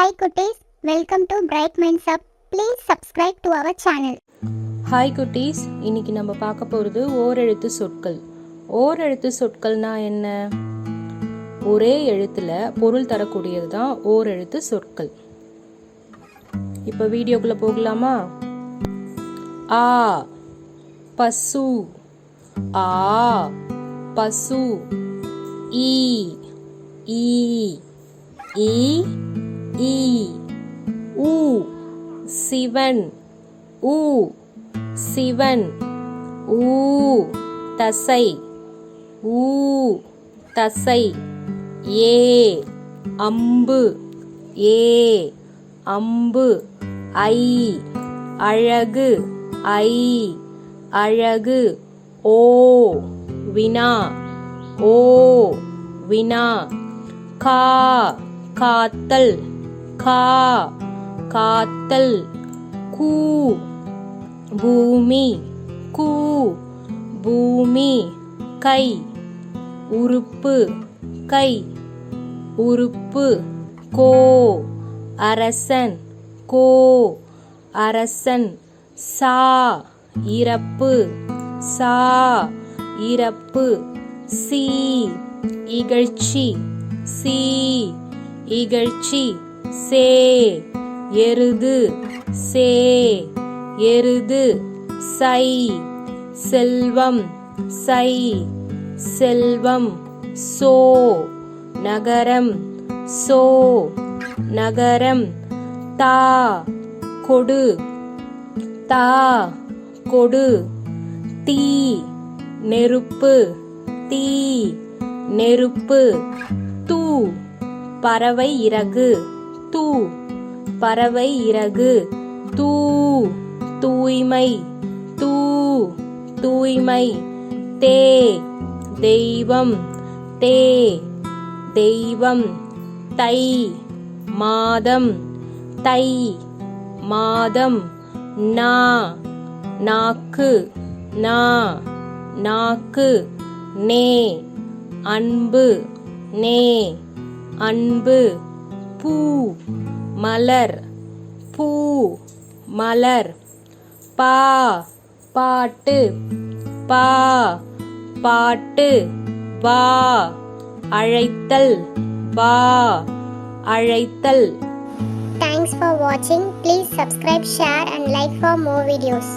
Hi குட்டீஸ், welcome to Bright Minds Up. Please subscribe to our channel. Hi குட்டீஸ், இன்னைக்கு நம்ம பார்க்க போகிறது ஓரெழுத்து சொற்கள். ஓரெழுத்து சொற்கள்னா என்ன? ஒரே எழுத்துல பொருள் தரக்கூடியது தான் ஓரெழுத்து சொற்கள். இப்போ வீடியோக்குள்ள போகலாமா? ஆ பசு, ஆ பசு. ஈ ஈ ஈ ஈ. ஊ சிவன், ஊ சிவன். ஊ தசை, ஊ தசை. ஏ அம்பு, ஏ அம்பு. ஐ அழகு, ஐ அழகு. ஓ வினா, ஓ வினா. கா காத்தல், கா காத்தல். கூ பூமி, கூ பூமி. கை உறுப்பு, கை உறுப்பு. கோ அரசன், கோ அரசன். சா இறப்பு, சா இறப்பு. C இகழ்ச்சி, C இகழ்ச்சி. சே எருது, சே எருது. சை செல்வம், சை செல்வம். சோ நகரம், சோ நகரம். தா கொடு, தா கொடு. தீ நெருப்பு, தீ நெருப்பு. தூ பறவை இறகு, தூ பறவை இறகு. தூ தூய்மை, தூ தூய்மை. தே தெய்வம், தே தெய்வம். தை மாதம், தை மாதம். நா நாக்கு, நா நாக்கு. நே அன்பு, நே அன்பு. பூ மலர், பூ மலர். பா பாட்டு, பா பாட்டு. வா அழைத்தல், வா அழைத்தல். Thanks for watching. Please subscribe, share and like for more videos.